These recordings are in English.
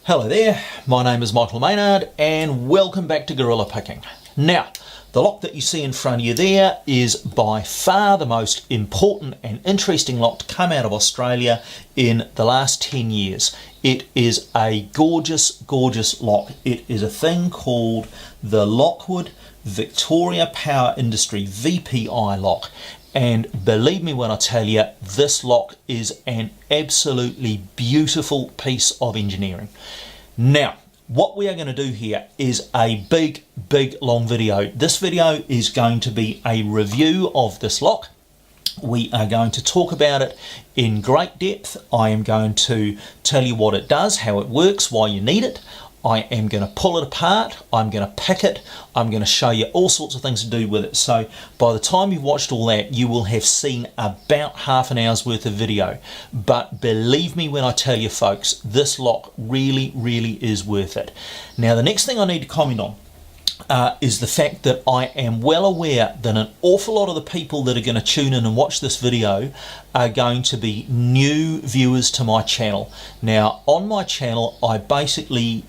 Hello there, my name is Michael Maynard and welcome back to Gorilla Picking. Now, the lock that you see in front of you there is by far the most important and interesting lock to come out of Australia in the last 10 years. It is a gorgeous, gorgeous lock. It is a thing called the Lockwood Victoria Power Industry VPI lock. And believe me when I tell you, this lock is an absolutely beautiful piece of engineering. Now, what we are going to do here is a big, long video. This video is going to be a review of this lock. We are going to talk about it in great depth. I am going to tell you what it does, how it works, why you need it. I am going to pull it apart, I'm going to pick it, I'm going to show you all sorts of things to do with it. So by the time you've watched all that, you will have seen about half an hour's worth of video. But believe me when I tell you folks, this lock really is worth it. Now the next thing I need to comment on is the fact that I am well aware that an awful lot of the people that are going to tune in and watch this video are going to be new viewers to my channel. Now on my channel I basically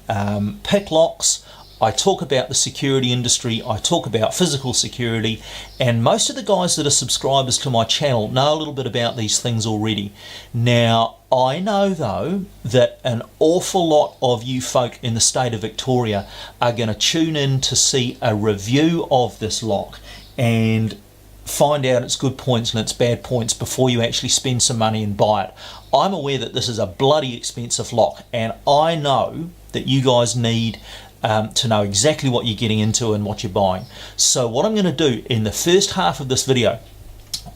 pick locks, I talk about the security industry, I talk about physical security, and most of the guys that are subscribers to my channel know a little bit about these things already. Now I know though that an awful lot of you folk in the state of Victoria are going to tune in to see a review of this lock and find out its good points and its bad points before you actually spend some money and buy it. I'm aware that this is a bloody expensive lock, and I know that you guys need to know exactly what you're getting into and what you're buying. So what I'm going to do in the first half of this video,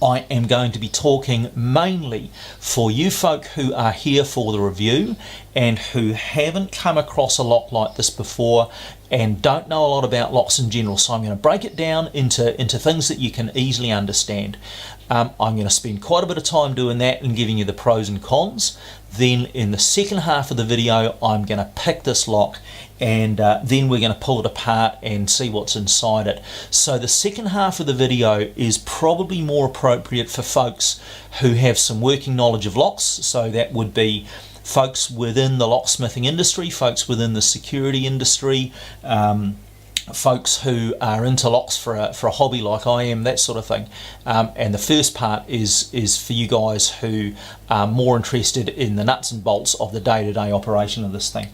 I am going to be talking mainly for you folk who are here for the review and who haven't come across a lock like this before and don't know a lot about locks in general. So I'm going to break it down into things that you can easily understand. I'm going to spend quite a bit of time doing that and giving you the pros and cons. Then in the second half of the video I'm going to pick this lock and then we're going to pull it apart and see what's inside it. So the second half of the video is probably more appropriate for folks who have some working knowledge of locks. So that would be folks within the locksmithing industry, folks within the security industry, folks who are into locks for a hobby like I am, that sort of thing. And the first part is for you guys who are more interested in the nuts and bolts of the day-to-day operation of this thing.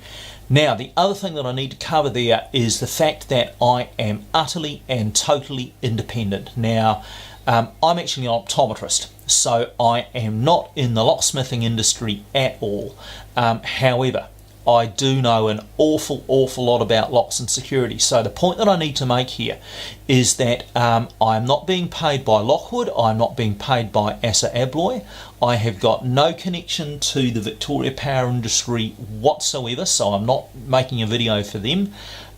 Now the other thing that I need to cover there is the fact that I am utterly and totally independent. Now I'm actually an optometrist, so I am not in the locksmithing industry at all. However, I do know an awful lot about locks and security. So the point that I need to make here is that I'm not being paid by Lockwood, I'm not being paid by Asa Abloy. I have got no connection to the Victoria Power Industry whatsoever, so I'm not making a video for them.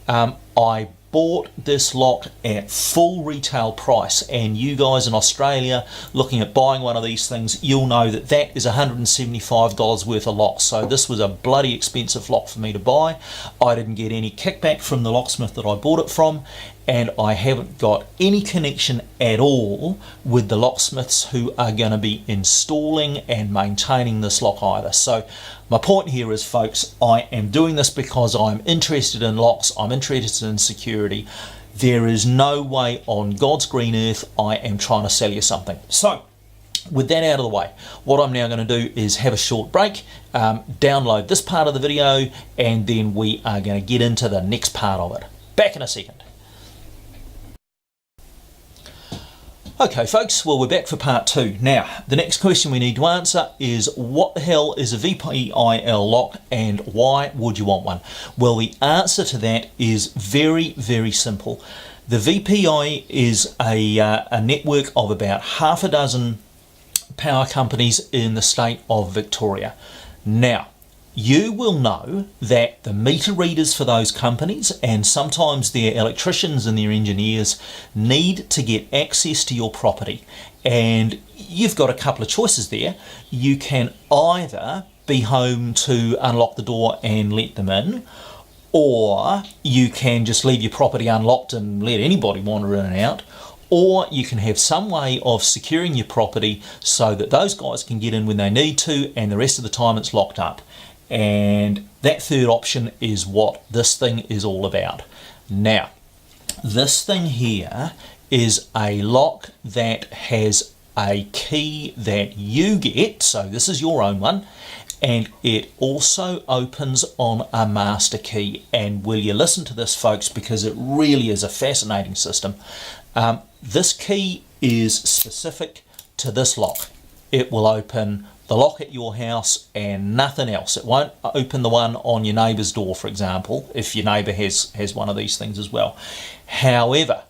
I bought this lock at full retail price, and you guys in Australia looking at buying one of these things, you'll know that that is $175 worth of lock. So this was a bloody expensive lock for me to buy. I didn't get any kickback from the locksmith that I bought it from, and I haven't got any connection at all with the locksmiths who are going to be installing and maintaining this lock either. So my point here is, folks, I am doing this because I'm interested in locks, I'm interested in security. There is no way on God's green earth I am trying to sell you something. So with that out of the way, what I'm now going to do is have a short break, download this part of the video, and then we are going to get into the next part of it. Back in a second. Okay folks, well we're back for part two. Now the next question we need to answer is, what the hell is a VPIL lock and why would you want one? Well, the answer to that is very simple. The VPI is a network of about half a dozen power companies in the state of Victoria. Now you will know that the meter readers for those companies and sometimes their electricians and their engineers need to get access to your property, and you've got a couple of choices there. You can either be home to unlock the door and let them in, or you can just leave your property unlocked and let anybody wander in and out, or you can have some way of securing your property so that those guys can get in when they need to and the rest of the time it's locked up. And That third option is what this thing is all about. Now, this thing here is a lock that has a key that you get, so this is your own one, and it also opens on a master key. And will you listen to this, folks, because it really is a fascinating system. This key is specific to this lock. It will open the lock at your house and nothing else. It won't open the one on your neighbour's door, for example, if your neighbour has one of these things as well. However,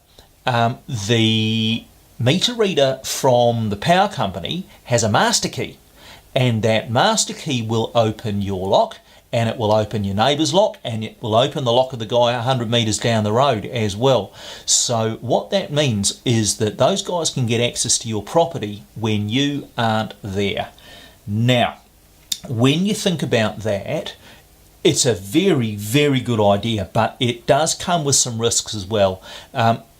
the meter reader from the power company has a master key, and that master key will open your lock, and it will open your neighbour's lock, and it will open the lock of the guy 100 metres down the road as well. So what that means is that those guys can get access to your property when you aren't there. Now, when you think about that, it's a very, very good idea, but it does come with some risks as well.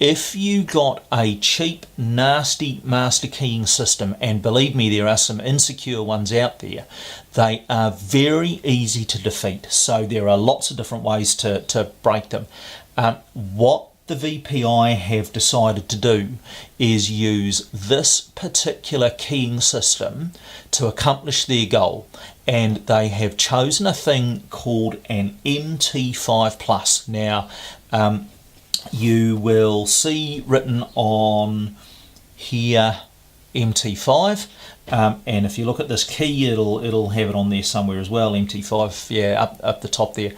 If you got a cheap, nasty master keying system, and believe me, there are some insecure ones out there, they are very easy to defeat. So there are lots of different ways to break them. What the VPI have decided to do is use this particular keying system to accomplish their goal, and they have chosen a thing called an MT5 Plus. Now, you will see written on here MT5, and if you look at this key, it'll have it on there somewhere as well, MT5, yeah, up the top there.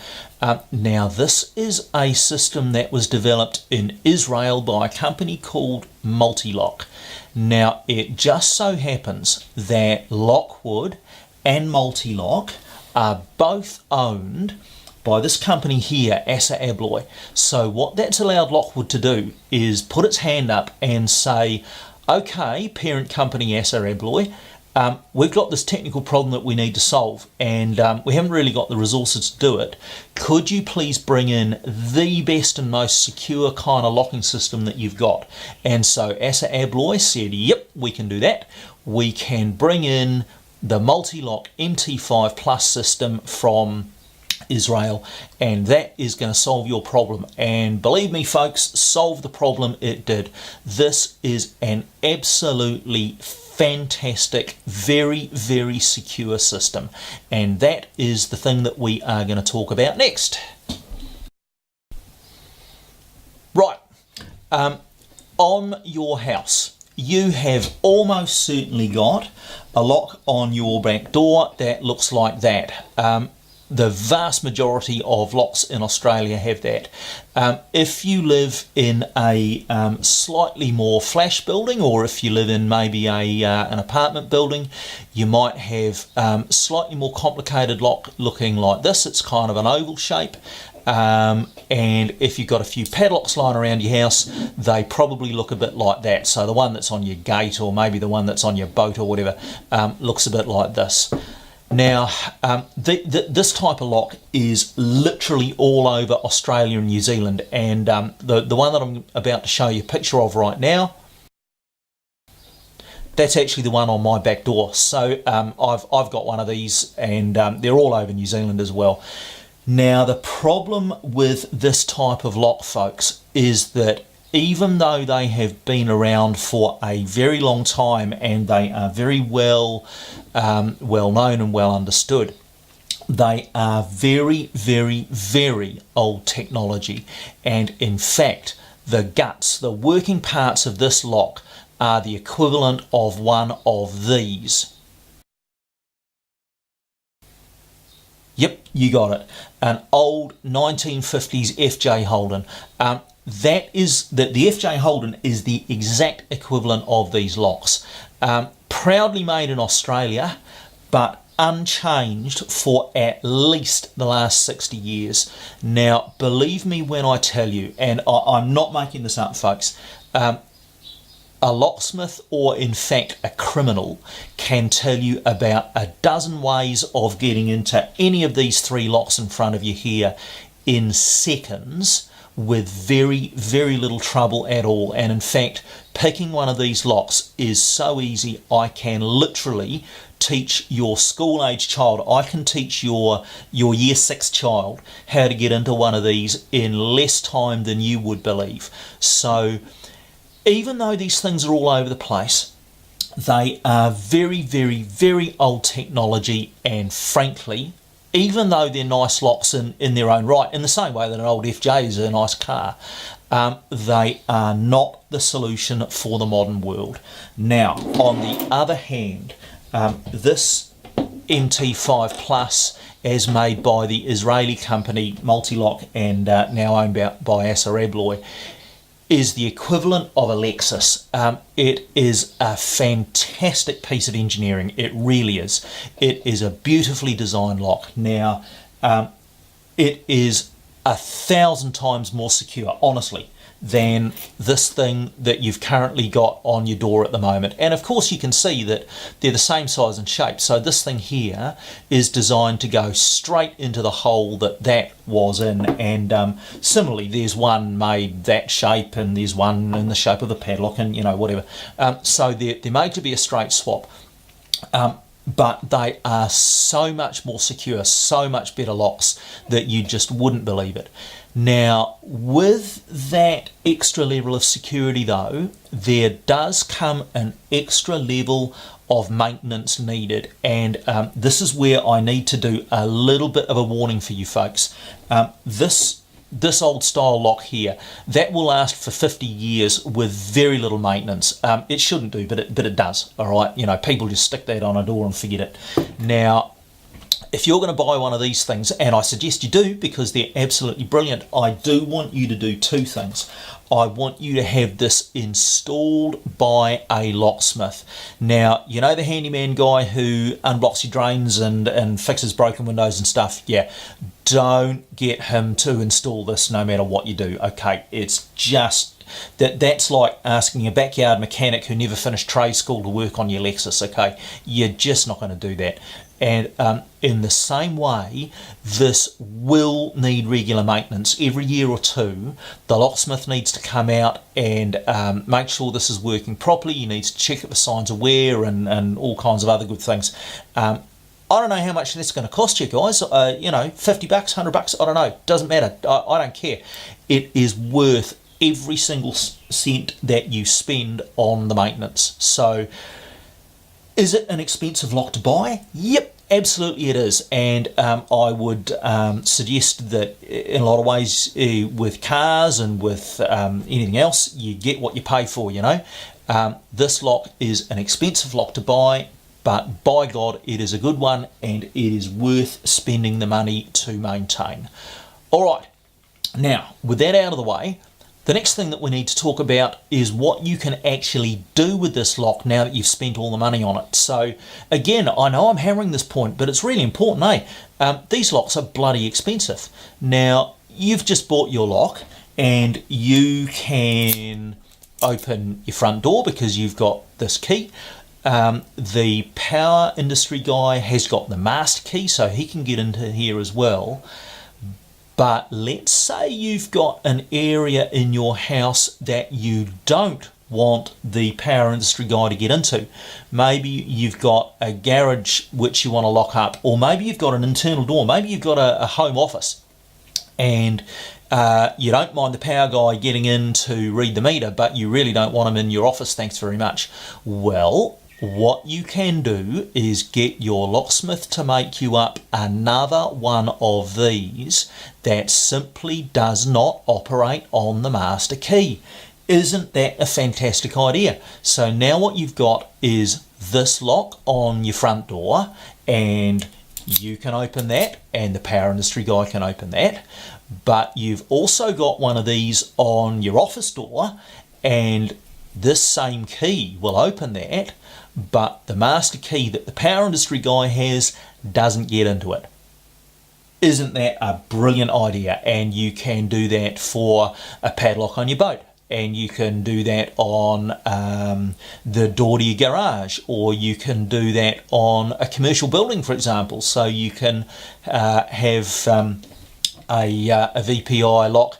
Now, this is a system that was developed in Israel by a company called mul-t-lock. Now, it just so happens that Lockwood and mul-t-lock are both owned by this company here, Assa Abloy. So what that's allowed Lockwood to do is put its hand up and say, okay, parent company Assa Abloy, we've got this technical problem that we need to solve, and we haven't really got the resources to do it. Could you please bring in the best and most secure kind of locking system that you've got? And so Assa Abloy said, yep, we can do that. We can bring in the mul-t-lock MT5 Plus system from Israel, and that is going to solve your problem. And believe me, folks, solve the problem it did. This is an absolutely fantastic, very, very secure system, and that is the thing that we are going to talk about next. Right, on your house, you have almost certainly got a lock on your back door that looks like that. The vast majority of locks in Australia have that. If you live in a slightly more flash building, or if you live in maybe an apartment building, you might have slightly more complicated lock looking like this. It's kind of an oval shape. And if you've got a few padlocks lying around your house, they probably look a bit like that. So the one that's on your gate, or maybe the one that's on your boat or whatever, looks a bit like this. Now, this type of lock is literally all over Australia and New Zealand, and the one that I'm about to show you a picture of right now, that's actually the one on my back door. So I've got one of these, and they're all over New Zealand as well. Now, the problem with this type of lock, folks, is that even though they have been around for a very long time and they are very well known and well understood, they are very, very, very old technology. And in fact, the guts, the working parts of this lock are the equivalent of one of these. Yep, you got it. An old 1950s FJ Holden. The FJ Holden is the exact equivalent of these locks. Proudly made in Australia, but unchanged for at least the last 60 years. Now, believe me when I tell you, and I'm not making this up, folks, a locksmith, or in fact a criminal, can tell you about a dozen ways of getting into any of these three locks in front of you here in seconds with very, very little trouble at all. And in fact, picking one of these locks is so easy. I can literally teach your school-age child, I can teach your year 6 child how to get into one of these in less time than you would believe. So even though these things are all over the place, they are very, very, very old technology, and frankly, even though they're nice locks in their own right, in the same way that an old FJ is a nice car, they are not the solution for the modern world. Now, on the other hand, this MT5 Plus, as made by the Israeli company mul-t-lock and now owned by Acer Abloy, is the equivalent of a Lexus. It is a fantastic piece of engineering. It really is. It is a beautifully designed lock. Now, it is 1,000 times more secure, honestly, than this thing that you've currently got on your door at the moment. And of course you can see that they're the same size and shape. So this thing here is designed to go straight into the hole that was in. And similarly, there's one made that shape, and there's one in the shape of a padlock, and whatever. So they're made to be a straight swap. But they are so much more secure, so much better locks that you just wouldn't believe it. Now, with that extra level of security though, there does come an extra level of maintenance needed, and this is where I need to do a little bit of a warning for you folks. This old style lock here, that will last for 50 years with very little maintenance. It shouldn't do, but it does, all right? People just stick that on a door and forget it. Now, if you're going to buy one of these things, and I suggest you do because they're absolutely brilliant, I do want you to do two things. I want you to have this installed by a locksmith. Now, the handyman guy who unblocks your drains and fixes broken windows and stuff, yeah, don't get him to install this no matter what you do, okay? It's just that's like asking a backyard mechanic who never finished trade school to work on your Lexus, okay? You're just not going to do that. And in the same way, this will need regular maintenance. Every year or two, the locksmith needs to come out and make sure this is working properly. He needs to check it for signs of wear and all kinds of other good things. I don't know how much that's going to cost you guys. $50, $100, I don't know. Doesn't matter. I don't care. It is worth every single cent that you spend on the maintenance. So, is it an expensive lock to buy? Yep, absolutely it is. And I would suggest that in a lot of ways with cars and with anything else, you get what you pay for, This lock is an expensive lock to buy, but by God, it is a good one, and it is worth spending the money to maintain. All right, now, with that out of the way, the next thing that we need to talk about is what you can actually do with this lock now that you've spent all the money on it. So again, I know I'm hammering this point, but it's really important, these locks are bloody expensive. Now, you've just bought your lock and you can open your front door because you've got this key. The power industry guy has got the master key, so he can get into here as well. But let's say you've got an area in your house that you don't want the power industry guy to get into. Maybe you've got a garage which you want to lock up, or maybe you've got an internal door, maybe you've got a home office, and you don't mind the power guy getting in to read the meter, but you really don't want him in your office, thanks very much. Well, what you can do is get your locksmith to make you up another one of these that simply does not operate on the master key. Isn't that a fantastic idea? So now what you've got is this lock on your front door, and you can open that, and the power industry guy can open that. But you've also got one of these on your office door, and this same key will open that, but the master key that the power industry guy has doesn't get into it. Isn't that a brilliant idea? And you can do that for a padlock on your boat, and you can do that on the door to your garage, or you can do that on a commercial building, for example. So you can have a VPI lock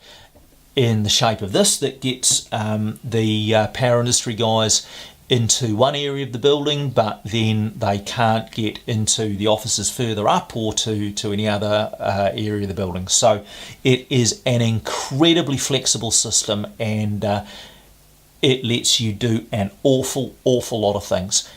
in the shape of this that gets the power industry guys into one area of the building, but then they can't get into the offices further up or to any other area of the building. So it is an incredibly flexible system, and it lets you do an awful lot of things.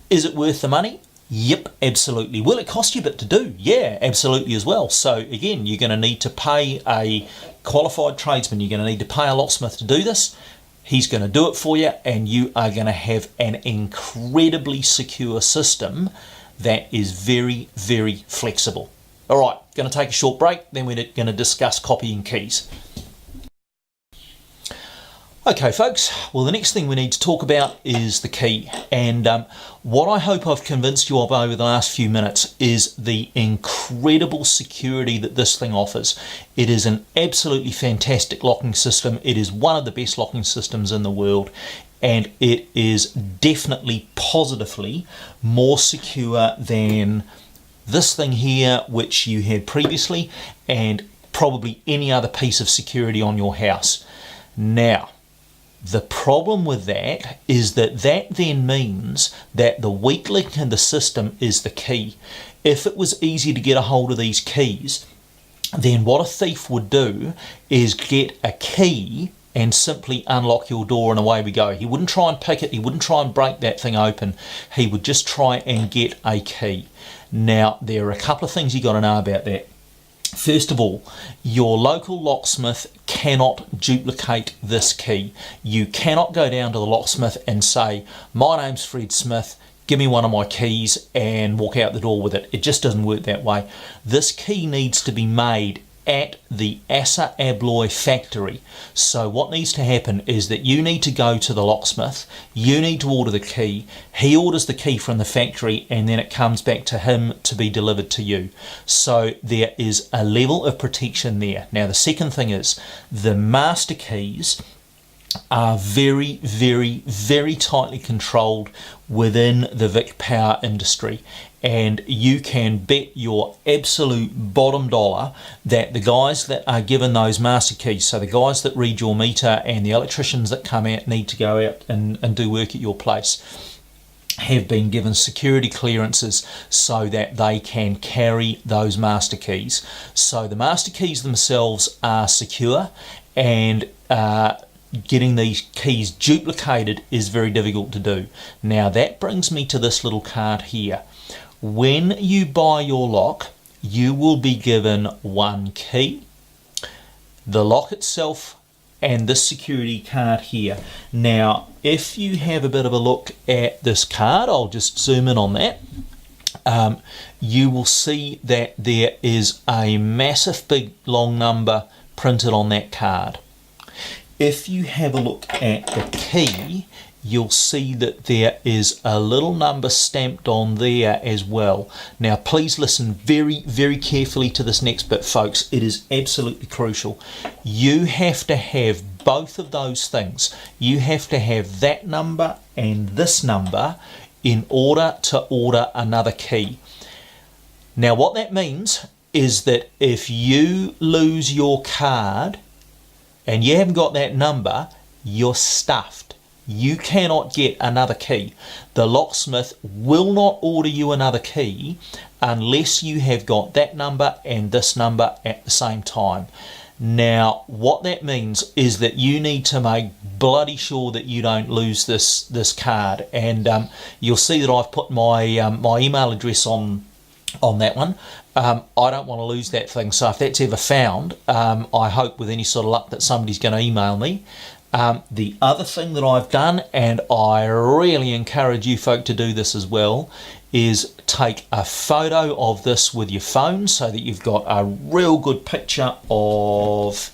Is it worth the money? Yep, absolutely. Will it cost you a bit to do? Yeah, absolutely as well. So again, you're going to need to pay a qualified tradesman, you're going to need to pay a locksmith to do this. He's going to do it for you, and you are going to have an incredibly secure system that is very, very flexible. All right, going to take a short break, then we're going to discuss copying keys. Okay folks, well the next thing we need to talk about is the key, and what I hope I've convinced you of over the last few minutes is the incredible security that this thing offers. It is an absolutely fantastic locking system. It is one of the best locking systems in the world, and it is definitely positively more secure than this thing here which you had previously, and probably any other piece of security on your house. Now, the problem with that is that then means that the weak link in the system is the key. If it was easy to get a hold of these keys, then what a thief would do is get a key and simply unlock your door, and away we go. He wouldn't try and pick it, he wouldn't try and break that thing open, he would just try and get a key. Now, there are a couple of things you got to know about that. First of all, your local locksmith cannot duplicate this key. You cannot go down to the locksmith and say, my name's Fred Smith, give me one of my keys, and walk out the door with it. It just doesn't work that way. This key needs to be made at the Assa Abloy factory. So what needs to happen is that you need to go to the locksmith, you need to order the key, he orders the key from the factory, and then it comes back to him to be delivered to you. So there is a level of protection there. Now the second thing is the master keys are very, very, very tightly controlled within the Vic power industry, and you can bet your absolute bottom dollar that the guys that are given those master keys, so the guys that read your meter and the electricians that come out need to go out and do work at your place, have been given security clearances so that they can carry those master keys. So the master keys themselves are secure, and getting these keys duplicated is very difficult to do. Now that brings me to this little card here. When you buy your lock, you will be given one key, the lock itself, and this security card here. Now if you have a bit of a look at this card, I'll just zoom in on that, you will see that there is a massive big long number printed on that card. If you have a look at the key, you'll see that there is a little number stamped on there as well. Now please listen very, very carefully to this next bit, folks. It is absolutely crucial. You have to have both of those things. You have to have that number and this number in order to order another key. Now what that means is that if you lose your card and you haven't got that number, you're stuffed. You cannot get another key. The locksmith will not order you another key unless you have got that number and this number at the same time. Now what that means is that you need to make bloody sure that you don't lose this card, and you'll see that I've put my my email address on that one. I don't want to lose that thing, so if that's ever found, I hope with any sort of luck that somebody's going to email me. The other thing that I've done, and I really encourage you folk to do this as well, is take a photo of this with your phone so that you've got a real good picture of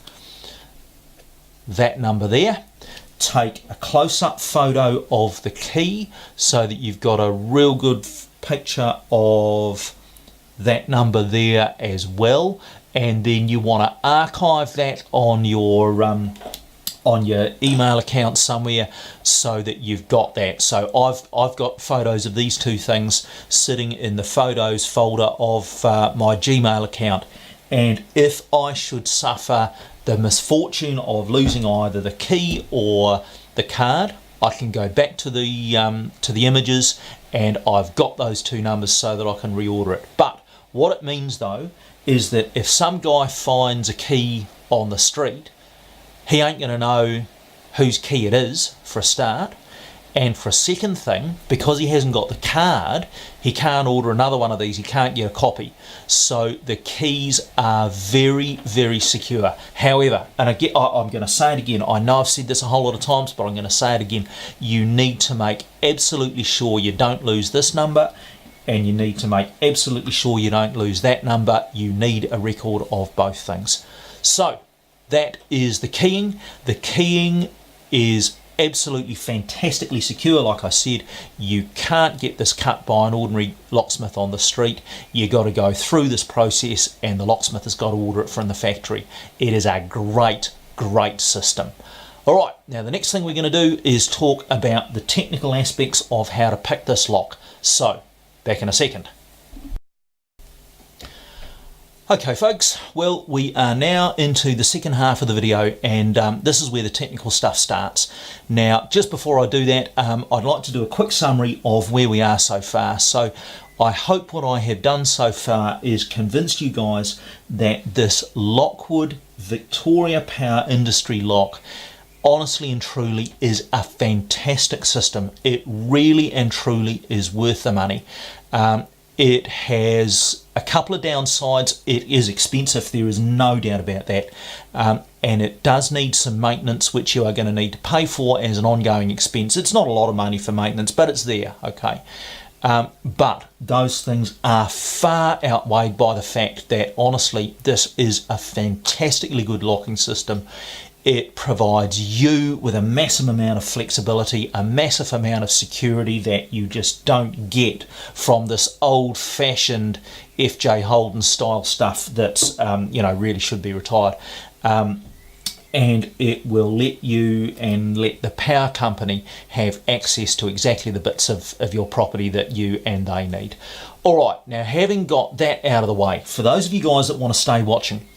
that number there. Take a close-up photo of the key so that you've got a real good picture of that number there as well, and then you want to archive that on your email account somewhere so that you've got that. So I've got photos of these two things sitting in the photos folder of my Gmail account, and if I should suffer the misfortune of losing either the key or the card, I can go back to the images and I've got those two numbers so that I can reorder it. But what it means though is that if some guy finds a key on the street, he ain't going to know whose key it is for a start, and for a second thing, because he hasn't got the card, he can't order another one of these, he can't get a copy. So the keys are very, very secure. However, and again, I'm going to say it again, I know I've said this a whole lot of times, but I'm going to say it again, you need to make absolutely sure you don't lose this number, and you need to make absolutely sure you don't lose that number. You need a record of both things. So that is the keying. The keying is absolutely fantastically secure. Like I said, you can't get this cut by an ordinary locksmith on the street. You got to go through this process, and the locksmith has got to order it from the factory. It is a great system. All right, now the next thing we're going to do is talk about the technical aspects of how to pick this lock. So back in a second. Okay folks, well, we are now into the second half of the video, and this is where the technical stuff starts. Now, just before I do that, I'd like to do a quick summary of where we are so far. So I hope what I have done so far is convinced you guys that this Lockwood Victoria Power Industry lock honestly and truly is a fantastic system. It really and truly is worth the money. It has a couple of downsides. It is expensive, there is no doubt about that, and it does need some maintenance, which you are going to need to pay for as an ongoing expense. It's not a lot of money for maintenance, but it's there, okay. But those things are far outweighed by the fact that honestly this is a fantastically good locking system. It provides you with a massive amount of flexibility, a massive amount of security that you just don't get from this old-fashioned FJ Holden style stuff that's really should be retired. And it will let you and let the power company have access to exactly the bits of your property that you and they need. All right, now having got that out of the way, for those of you guys that want to stay watching,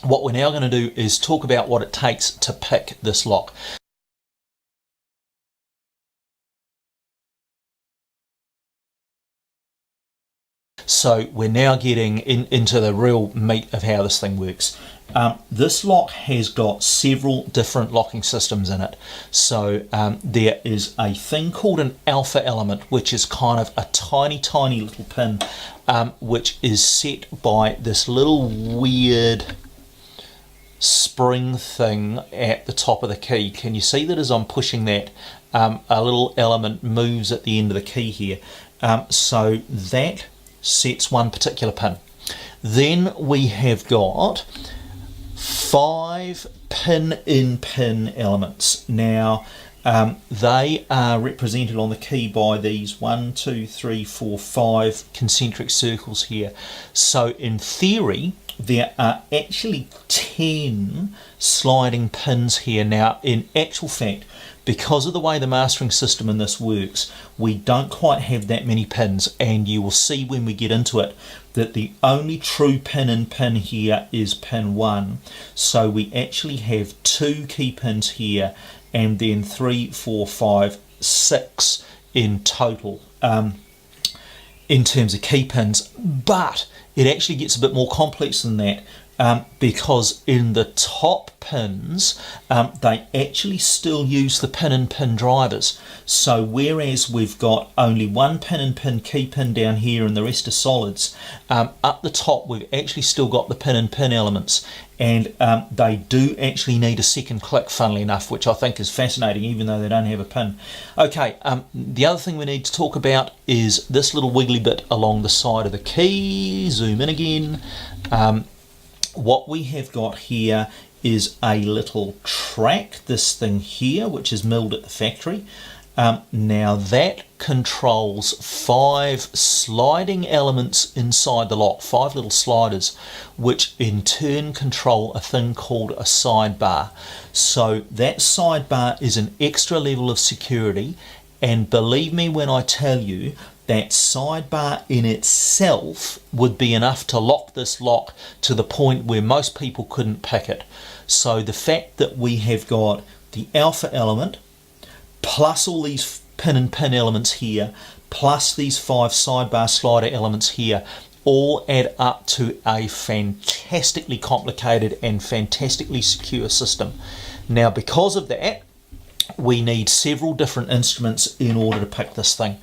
what we're now going to do is talk about what it takes to pick this lock. So we're now getting into the real meat of how this thing works. This lock has got several different locking systems in it. So there is a thing called an alpha element, which is kind of a tiny little pin, which is set by this little weird spring thing at the top of the key. Can you see that as I'm pushing that, a little element moves at the end of the key here. So that sets one particular pin. Then we have got 5 pin-in-pin elements. Now they are represented on the key by these 1, 2, 3, 4, 5 concentric circles here. So in theory there are actually 10 sliding pins here. Now in actual fact, because of the way the mastering system in this works, we don't quite have that many pins, and you will see when we get into it that the only true pin-in-pin here is pin 1. So we actually have 2 key pins here, and then 3, 4, 5, 6 in total in terms of key pins. But it actually gets a bit more complex than that, because in the top pins they actually still use the pin-in-pin drivers. So whereas we've got only one pin-in-pin key pin down here and the rest are solids, up the top we've actually still got the pin-in-pin elements, and they do actually need a second click, funnily enough, which I think is fascinating, even though they don't have a pin. Okay, the other thing we need to talk about is this little wiggly bit along the side of the key. Zoom in again. What we have got here is a little track, this thing here, which is milled at the factory. Now that controls 5 sliding elements inside the lock, 5 little sliders, which in turn control a thing called a sidebar. So that sidebar is an extra level of security, and believe me when I tell you that sidebar in itself would be enough to lock this lock to the point where most people couldn't pick it. So the fact that we have got the alpha element plus all these pin and pin elements here plus these 5 sidebar slider elements here all add up to a fantastically complicated and fantastically secure system. Now, because of that, we need several different instruments in order to pick this thing.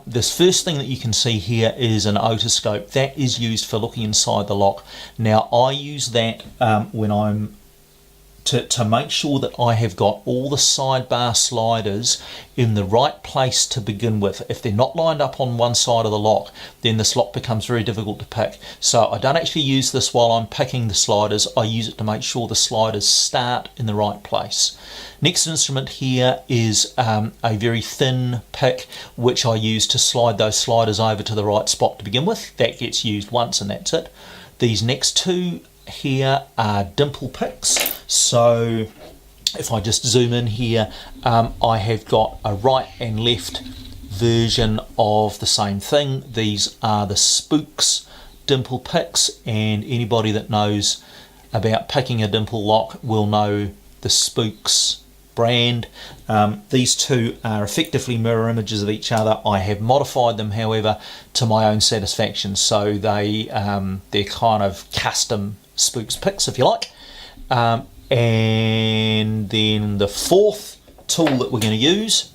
This first thing that you can see here is an otoscope. That is used for looking inside the lock. Now, I use that when I'm to make sure that I have got all the sidebar sliders in the right place to begin with. If they're not lined up on one side of the lock, then this lock becomes very difficult to pick. So I don't actually use this while I'm picking the sliders. I use it to make sure the sliders start in the right place. Next instrument here is a very thin pick, which I use to slide those sliders over to the right spot to begin with. That gets used once and that's it. These next two here are Dimple Picks. So if I just zoom in here, I have got a right and left version of the same thing. These are the Spooks Dimple Picks, and anybody that knows about picking a dimple lock will know the Spooks brand. These two are effectively mirror images of each other. I have modified them, however, to my own satisfaction, so they're kind of custom Spooks picks, if you like. And then the fourth tool that we're going to use,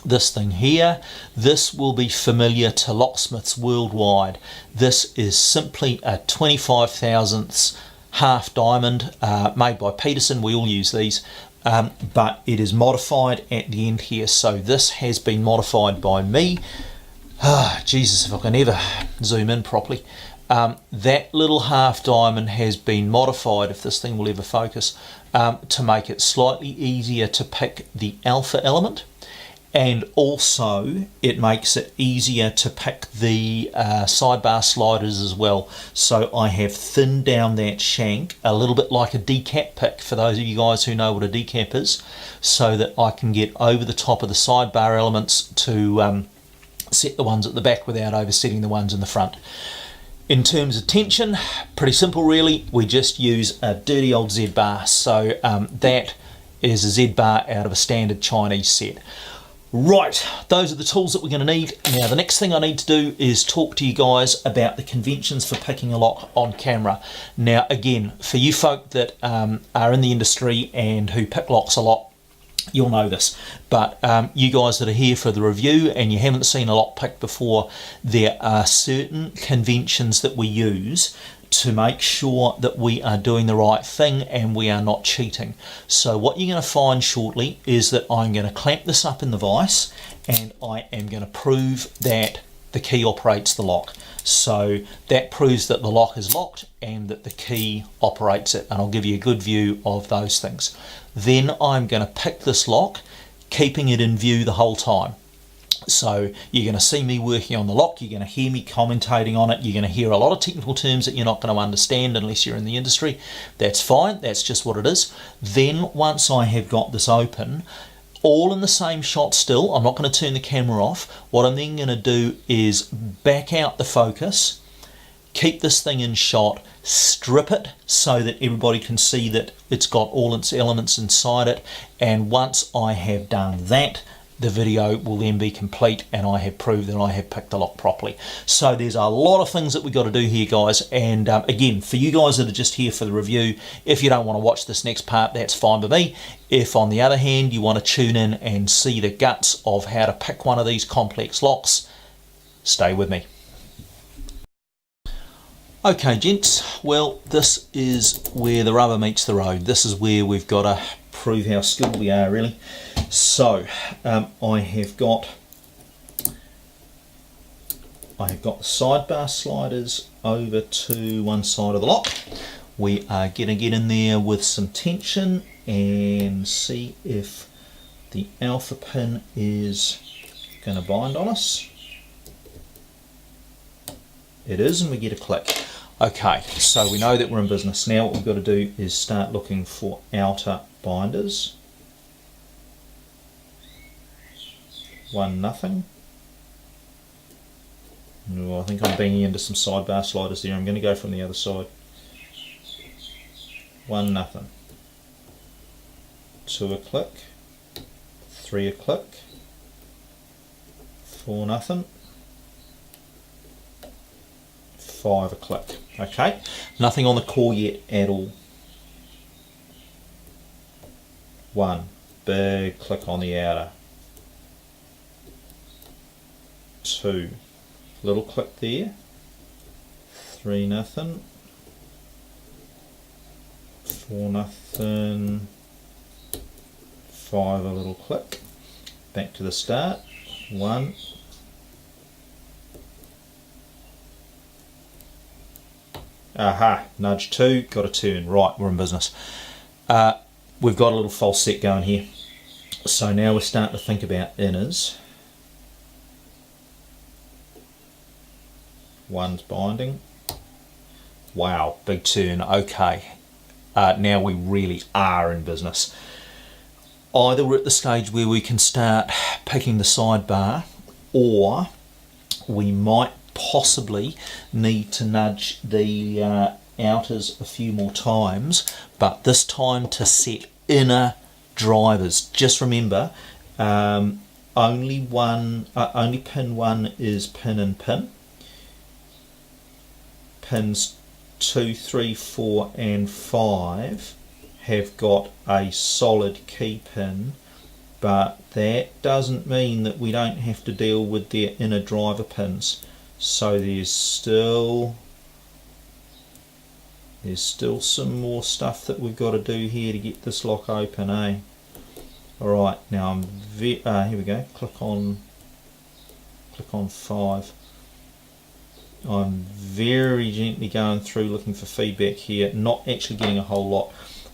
this thing here, this will be familiar to locksmiths worldwide. This is simply a 25 thousandths half diamond made by Peterson. We all use these, but it is modified at the end here. So this has been modified by me. Jesus, if I can ever zoom in properly. That little half diamond has been modified, if this thing will ever focus, to make it slightly easier to pick the alpha element, and also it makes it easier to pick the sidebar sliders as well. So I have thinned down that shank a little bit like a decap pick, for those of you guys who know what a decap is, so that I can get over the top of the sidebar elements to set the ones at the back without oversetting the ones in the front. In terms of tension, pretty simple really. We just use a dirty old Z bar. So that is a Z bar out of a standard Chinese set. Right, those are the tools that we're going to need. Now the next thing I need to do is talk to you guys about the conventions for picking a lock on camera. Now again, for you folk that are in the industry and who pick locks a lot, you'll know this, but you guys that are here for the review and you haven't seen a lock picked before, there are certain conventions that we use to make sure that we are doing the right thing and we are not cheating. So what you're going to find shortly is that I'm going to clamp this up in the vise and I am going to prove that the key operates the lock. So that proves that the lock is locked and that the key operates it, and I'll give you a good view of those things. Then I'm going to pick this lock, keeping it in view the whole time. So you're going to see me working on the lock, you're going to hear me commentating on it, you're going to hear a lot of technical terms that you're not going to understand unless you're in the industry. That's fine, that's just what it is. Then once I have got this open, all in the same shot still, I'm not going to turn the camera off. What I'm then going to do is back out the focus, keep this thing in shot, strip it so that everybody can see that it's got all its elements inside it, and once I have done that, the video will then be complete and I have proved that I have picked the lock properly. So there's a lot of things that we've got to do here, guys, and again, for you guys that are just here for the review, if you don't want to watch this next part, that's fine by me. If on the other hand you want to tune in and see the guts of how to pick one of these complex locks, stay with me. Okay gents, well this is where the rubber meets the road. This is where we've got to prove how skilled we are really. So I have got the sidebar sliders over to one side of the lock. We are going to get in there with some tension and see if the alpha pin is going to bind on us. It is, and we get a click. Okay, so we know that we're in business. Now what we've got to do is start looking for outer binders. 1-0. Oh, I think I'm banging into some sidebar sliders there. I'm going to go from the other side. 1-0. 2 a click. 3 a click. 4-0. 5 a click. Okay, nothing on the core yet at all. 1 big click on the outer. 2 little click there. 3-0. 4-0. 5 a little click. Back to the start. 1. Aha, nudge 2, got a turn. Right, we're in business. We've got a little false set going here. So now we're starting to think about inners. 1's binding. Wow, big turn. Okay, now we really are in business. Either we're at the stage where we can start picking the sidebar, or we might possibly need to nudge the outers a few more times, but this time to set inner drivers. Just remember, only pin 1 is pin and pin. Pins 2, 3, 4 and 5 have got a solid key pin, but that doesn't mean that we don't have to deal with their inner driver pins. So there's still some more stuff that we've got to do here to get this lock open, eh? Alright, now here we go, click on 5. I'm very gently going through looking for feedback here, not actually getting a whole lot.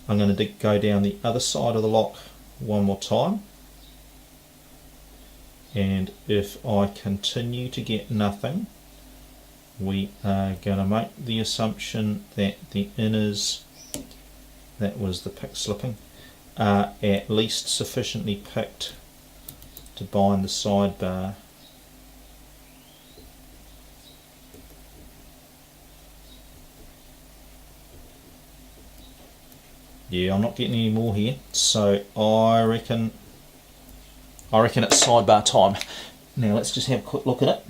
I'm going to go down the other side of the lock one more time, and if I continue to get nothing, we are going to make the assumption that the inners, that was the pick slipping, are at least sufficiently picked to bind the sidebar. Yeah, I'm not getting any more here, so I reckon it's sidebar time. Now let's just have a quick look at it.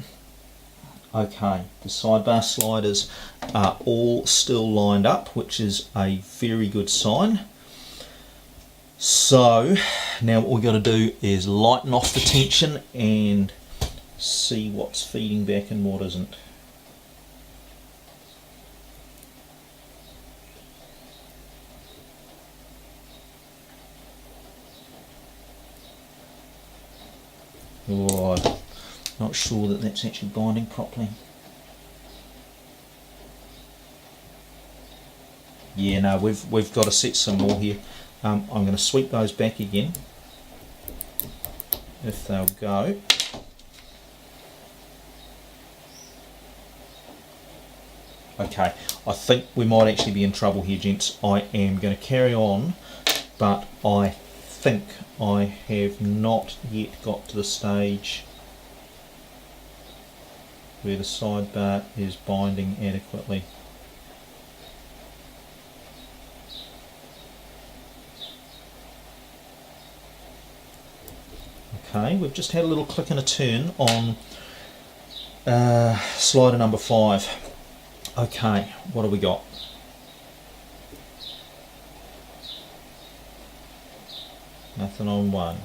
Okay, the sidebar sliders are all still lined up, which is a very good sign. So now what we've got to do is lighten off the tension and see what's feeding back and what isn't. Oh, I'm not sure that that's actually binding properly. Yeah, no, we've got to set some more here. I'm going to sweep those back again, if they'll go. Okay, I think we might actually be in trouble here, gents. I am going to carry on, but I think I have not yet got to the stage where the sidebar is binding adequately. Okay, we've just had a little click and a turn on slider number 5. Okay, what have we got? Nothing on 1.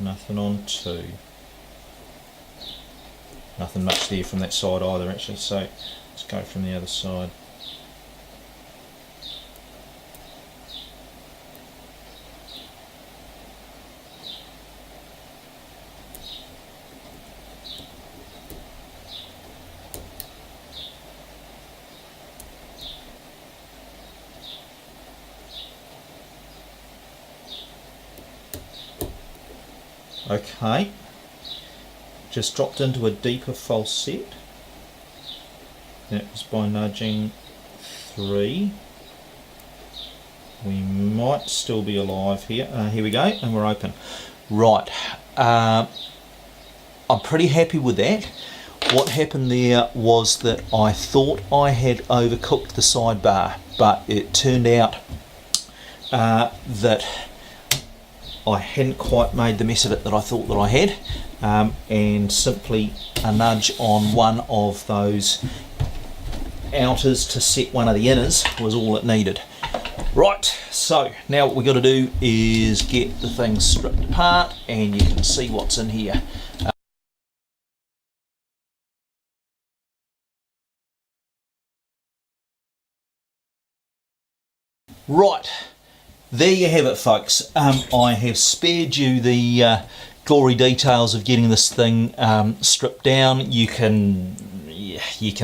Nothing on 2. Nothing much there from that side either actually, so let's go from the other side. Okay, just dropped into a deeper false set. That was by nudging 3. We might still be alive here. Here we go, and we're open. Right, I'm pretty happy with that. What happened there was that I thought I had overcooked the sidebar, but it turned out that I hadn't quite made the mess of it that I thought that I had, and simply a nudge on one of those outers to set one of the inners was all it needed. Right, so now what we've got to do is get the thing stripped apart, and you can see what's in here. Right, there you have it, folks. I have spared you the gory details of getting this thing stripped down. You can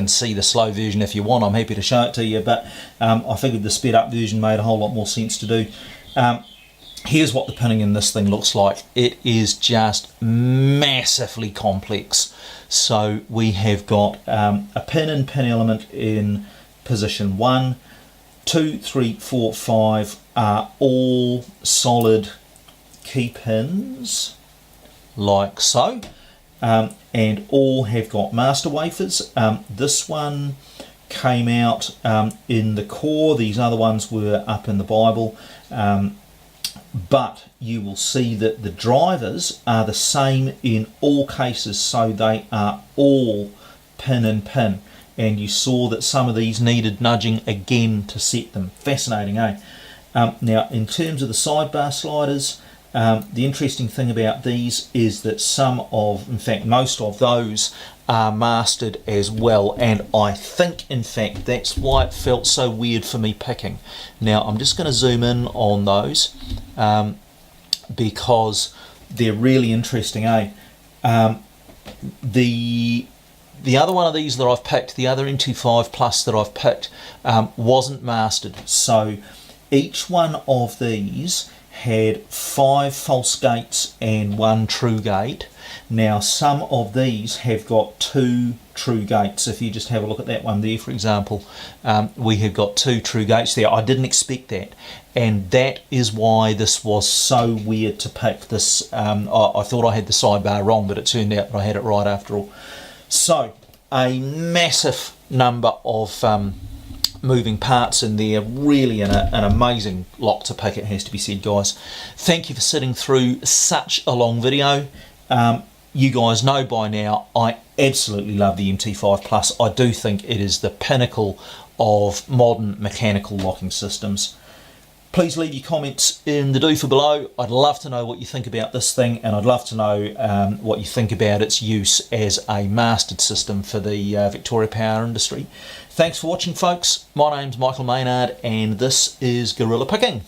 see the slow version if you want. I'm happy to show it to you, but I figured the sped up version made a whole lot more sense to do. Here's what the pinning in this thing looks like. It is just massively complex. So we have got a pin and pin element in position 1, 2, 3, 4, 5 are all solid key pins, like so, and all have got master wafers. This one came out in the core, these other ones were up in the Bible, but you will see that the drivers are the same in all cases, so they are all pin and pin. And you saw that some of these needed nudging again to set them. Fascinating, eh? Now, in terms of the sidebar sliders, the interesting thing about these is that in fact, most of those are mastered as well. And I think, in fact, that's why it felt so weird for me picking. Now, I'm just going to zoom in on those because they're really interesting, eh? The other one of these that I've picked, the other MT5 Plus that I've picked, wasn't mastered. So each one of these had 5 false gates and 1 true gate. Now some of these have got 2 true gates. If you just have a look at that one there, for example, we have got 2 true gates there. I didn't expect that, and that is why this was so weird to pick. This I thought I had the sidebar wrong, but it turned out that I had it right after all. So, a massive number of moving parts in there, really an amazing lock to pick, it has to be said, guys. Thank you for sitting through such a long video. You guys know by now I absolutely love the MT5 Plus. I do think it is the pinnacle of modern mechanical locking systems. Please leave your comments in the doofer below. I'd love to know what you think about this thing, and I'd love to know what you think about its use as a mastered system for the Victoria power industry. Thanks for watching, folks. My name's Michael Maynard, and this is Gorilla Picking.